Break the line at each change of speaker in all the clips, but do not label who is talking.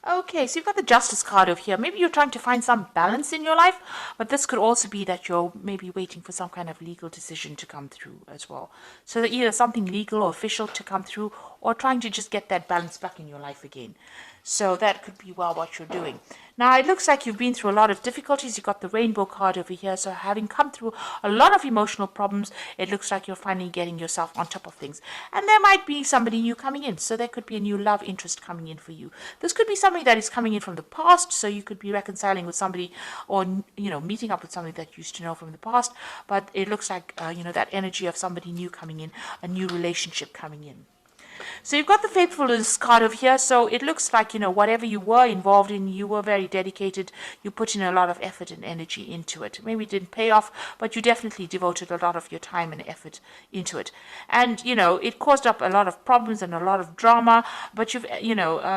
Okay, so you've got the Justice card over here. Maybe you're trying to find some balance in your life, but this could also be that you're maybe waiting for some kind of legal decision to come through as well. So that either something legal or official to come through, or trying to just get that balance back in your life again. So that could be well what you're doing. Now it looks like you've been through a lot of difficulties. You've got the rainbow card over here. So having come through a lot of emotional problems, it looks like you're finally getting yourself on top of things. And there might be somebody new coming in. So there could be a new love interest coming in for you. This could be somebody that is coming in from the past. So you could be reconciling with somebody, or meeting up with somebody that you used to know from the past. But it looks like that energy of somebody new coming in, a new relationship coming in. So you've got the faithfulness card over here. So it looks like, whatever you were involved in, you were very dedicated. You put in a lot of effort and energy into it. Maybe it didn't pay off, but you definitely devoted a lot of your time and effort into it. And, it caused up a lot of problems and a lot of drama. But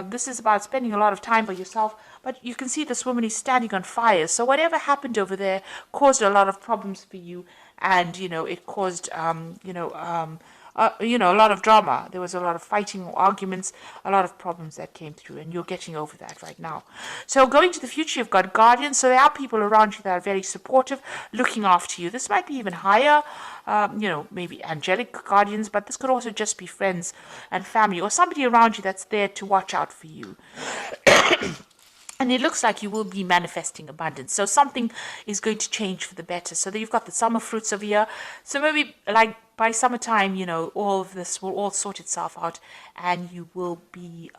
this is about spending a lot of time by yourself. But you can see this woman is standing on fire. So whatever happened over there caused a lot of problems for you. And, it caused, a lot of drama. There was a lot of fighting, arguments, a lot of problems that came through, and you're getting over that right now. So going to the future, you've got guardians. So there are people around you that are very supportive, looking after you. This might be even higher, maybe angelic guardians, but this could also just be friends and family, or somebody around you that's there to watch out for you. And it looks like you will be manifesting abundance. So something is going to change for the better. So that you've got the summer fruits over here. So maybe like by summertime, all of this will all sort itself out, and you will be,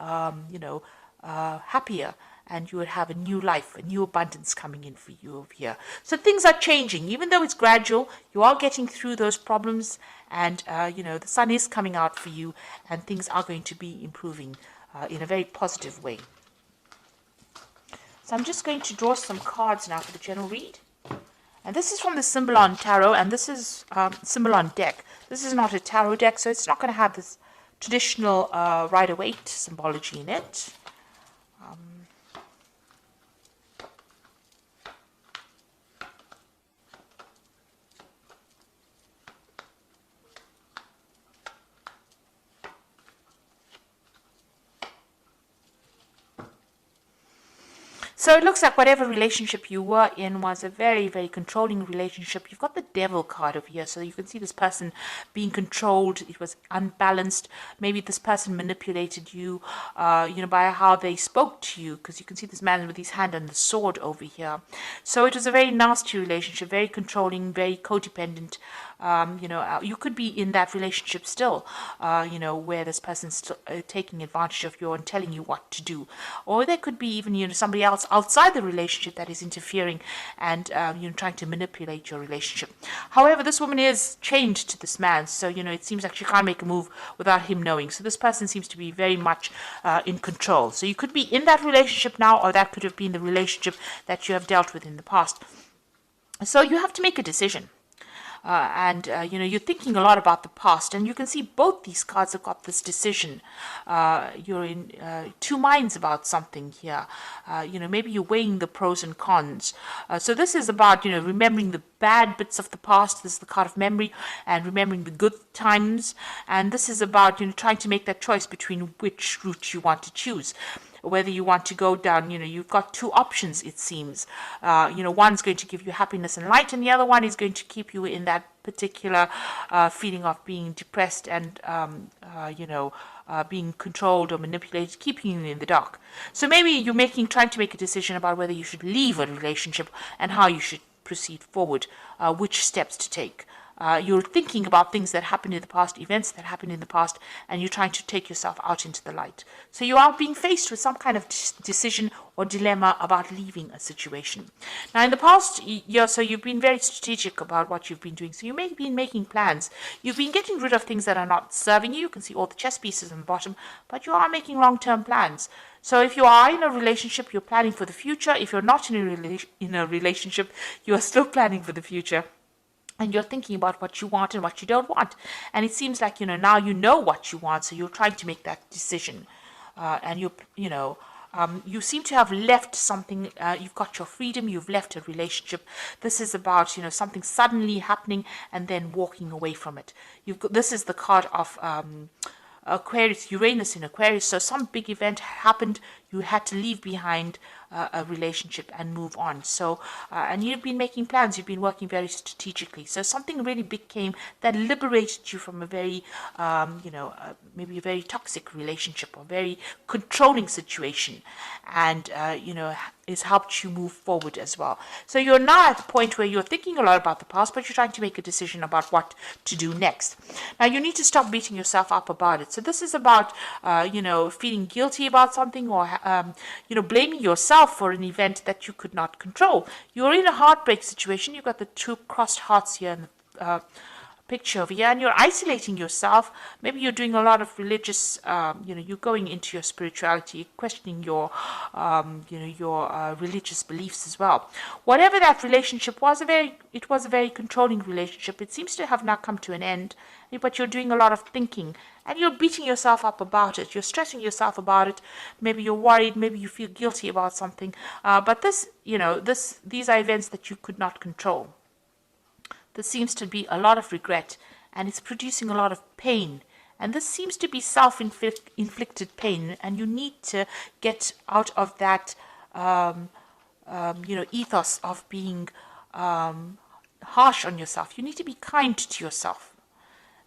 happier, and you will have a new life, a new abundance coming in for you over here. So things are changing, even though it's gradual. You are getting through those problems, and the sun is coming out for you, and things are going to be improving in a very positive way. So I'm just going to draw some cards now for the general read. And this is from the Symbolon Tarot, and this is Symbolon deck. This is not a tarot deck, so it's not going to have this traditional Rider-Waite symbology in it. So it looks like whatever relationship you were in was a very, very controlling relationship. You've got the Devil card over here, so you can see this person being controlled. It was unbalanced. Maybe this person manipulated you, by how they spoke to you, because you can see this man with his hand on the sword over here. So it was a very nasty relationship, very controlling, very codependent. You could be in that relationship still, where this person's still taking advantage of you and telling you what to do. Or there could be even, somebody else outside the relationship that is interfering and, trying to manipulate your relationship. However, this woman is chained to this man, so, it seems like she can't make a move without him knowing. So this person seems to be very much in control. So you could be in that relationship now, or that could have been the relationship that you have dealt with in the past. So you have to make a decision. You're thinking a lot about the past, and you can see both these cards have got this decision. You're in two minds about something here. Maybe you're weighing the pros and cons. So this is about, remembering the bad bits of the past. This is the card of memory, and remembering the good times. And this is about, trying to make that choice between which route you want to choose. Whether you want to go down, you've got two options, it seems. One's going to give you happiness and light, and the other one is going to keep you in that particular feeling of being depressed and, being controlled or manipulated, keeping you in the dark. So maybe you're trying to make a decision about whether you should leave a relationship and how you should proceed forward, which steps to take. You're thinking about things that happened in the past, events that happened in the past, and you're trying to take yourself out into the light. So you are being faced with some kind of decision or dilemma about leaving a situation. Now, in the past year, so you've been very strategic about what you've been doing. So you may have been making plans. You've been getting rid of things that are not serving you. You can see all the chess pieces on the bottom, but you are making long-term plans. So if you are in a relationship, you're planning for the future. If you're not in a relationship, you are still planning for the future. And you're thinking about what you want and what you don't want. And it seems like, now you know what you want, so you're trying to make that decision. You seem to have left something. You've got your freedom, you've left a relationship. This is about, something suddenly happening and then walking away from it. This is the card of Aquarius, Uranus in Aquarius. So some big event happened. You had to leave behind a relationship and move on. So, and you've been making plans. You've been working very strategically. So something really big came that liberated you from a very, maybe a very toxic relationship or very controlling situation, and it's helped you move forward as well. So you're now at the point where you're thinking a lot about the past, but you're trying to make a decision about what to do next. Now you need to stop beating yourself up about it. So this is about, feeling guilty about something, or, blaming yourself for an event that you could not control. You're in a heartbreak situation. You've got the two crossed hearts here in the picture over here, and you're isolating yourself. Maybe you're doing a lot of religious, you're going into your spirituality, questioning your religious beliefs as well. Whatever that relationship was, it was a very controlling relationship. It seems to have now come to an end, but you're doing a lot of thinking, and you're beating yourself up about it. You're stressing yourself about it. Maybe you're worried. Maybe you feel guilty about something. But these are events that you could not control. There seems to be a lot of regret, and it's producing a lot of pain. And this seems to be self-inflicted pain, and you need to get out of that, ethos of being harsh on yourself. You need to be kind to yourself.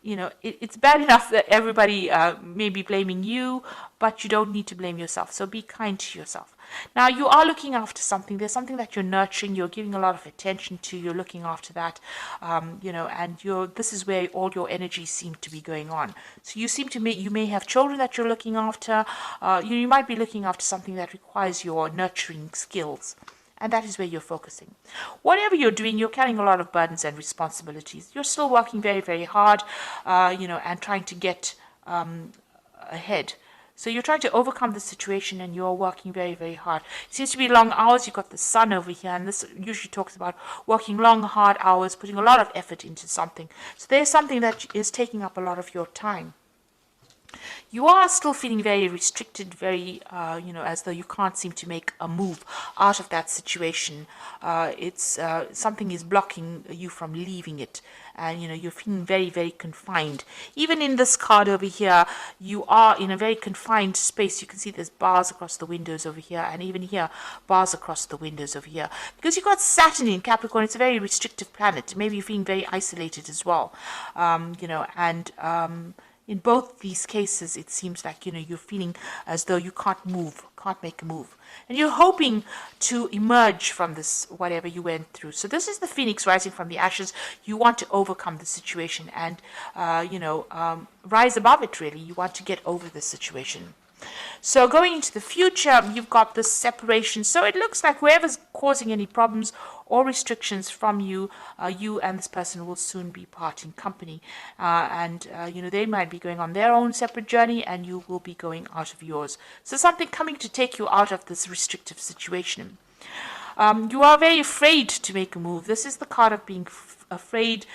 It's bad enough that everybody may be blaming you, but you don't need to blame yourself. So be kind to yourself. Now, you are looking after something. There's something that you're nurturing. You're giving a lot of attention to. You're looking after that, and this is where all your energies seem to be going on. So you may have children that you're looking after. You might be looking after something that requires your nurturing skills. And that is where you're focusing. Whatever you're doing, you're carrying a lot of burdens and responsibilities. You're still working very, very hard, and trying to get ahead. So you're trying to overcome the situation, and you're working very, very hard. It seems to be long hours. You've got the sun over here, and this usually talks about working long, hard hours, putting a lot of effort into something. So there's something that is taking up a lot of your time. You are still feeling very restricted, very, as though you can't seem to make a move out of that situation. Something is blocking you from leaving it. And, you're feeling very, very confined. Even in this card over here, you are in a very confined space. You can see there's bars across the windows over here. And even here, bars across the windows over here. Because you've got Saturn in Capricorn. It's a very restrictive planet. Maybe you're feeling very isolated as well. In both these cases, it seems like, you're feeling as though you can't make a move. And you're hoping to emerge from this, whatever you went through. So this is the phoenix rising from the ashes. You want to overcome the situation and, rise above it, really. You want to get over the situation. So going into the future, you've got this separation. So it looks like whoever's causing any problems or restrictions from you, you and this person will soon be parting company. They might be going on their own separate journey, and you will be going out of yours. So something coming to take you out of this restrictive situation. You are very afraid to make a move. This is the card of being afraid,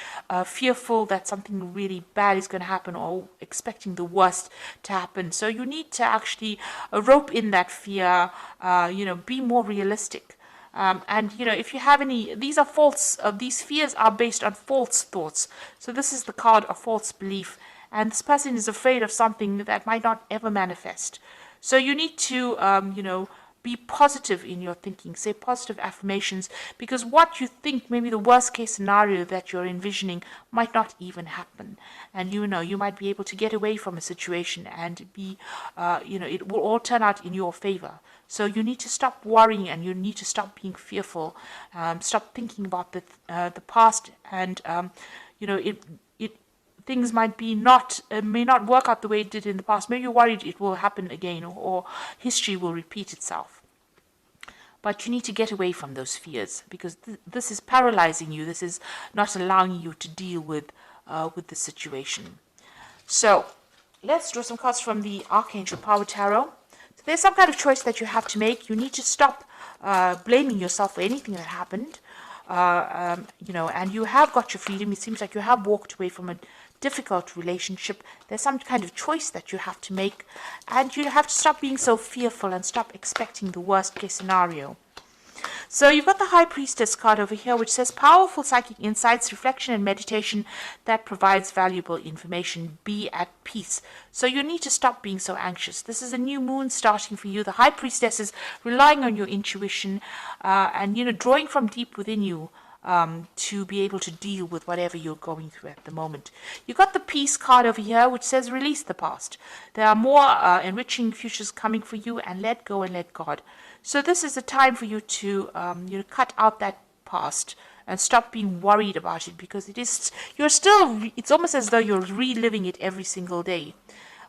fearful that something really bad is going to happen, or expecting the worst to happen. So you need to actually rope in that fear, be more realistic. If you have any, these are false, these fears are based on false thoughts. So this is the card of false belief. And this person is afraid of something that might not ever manifest. So you need to, be positive in your thinking, say positive affirmations, because what you think, maybe the worst case scenario that you're envisioning, might not even happen. And you might be able to get away from a situation and be, it will all turn out in your favor. So you need to stop worrying, and you need to stop being fearful, stop thinking about the past, and, things may not work out the way it did in the past. Maybe you're worried it will happen again, or history will repeat itself. But you need to get away from those fears, because this is paralyzing you. This is not allowing you to deal with the situation. So let's draw some cards from the Archangel Power Tarot. So there's some kind of choice that you have to make. You need to stop blaming yourself for anything that happened. And you have got your freedom. It seems like you have walked away from a difficult relationship. There's some kind of choice that you have to make, and you have to stop being so fearful and stop expecting the worst case scenario. So you've got the High Priestess card over here, which says powerful psychic insights, reflection, and meditation that provides valuable information. Be at peace. So you need to stop being so anxious. This is a new moon starting for you. The High Priestess is relying on your intuition and, drawing from deep within you to be able to deal with whatever you're going through at the moment. You've got the Peace card over here, which says release the past. There are more enriching futures coming for you, and let go and let God. So this is a time for you to cut out that past and stop being worried about it, because it's almost as though you're reliving it every single day.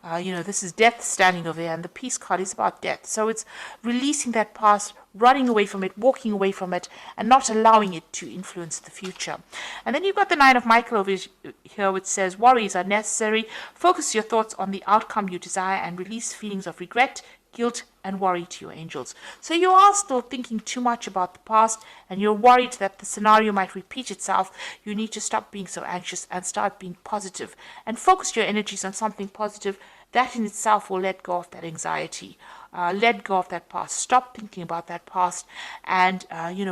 This is death standing over there, and the Peace card is about death. So it's releasing that past, running away from it, walking away from it, and not allowing it to influence the future. And then you've got the Nine of Michael over here, which says worries are necessary. Focus your thoughts on the outcome you desire and release feelings of regret, guilt, and worry to your angels. So you are still thinking too much about the past, and you're worried that the scenario might repeat itself. You need to stop being so anxious and start being positive and focus your energies on something positive. That in itself will let go of that anxiety, let go of that past, stop thinking about that past, and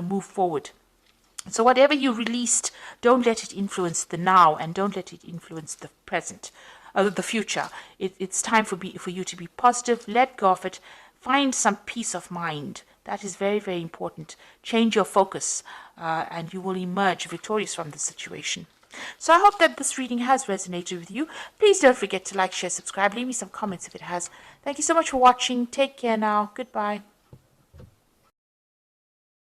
move forward. So whatever you released, don't let it influence the now, and don't let it influence the present, the future. It's time for you to be positive. Let go of it. Find some peace of mind. That is very, very important. Change your focus, and you will emerge victorious from the situation. So I hope that this reading has resonated with you. Please don't forget to like, share, subscribe. Leave me some comments if it has. Thank you so much for watching. Take care now. Goodbye.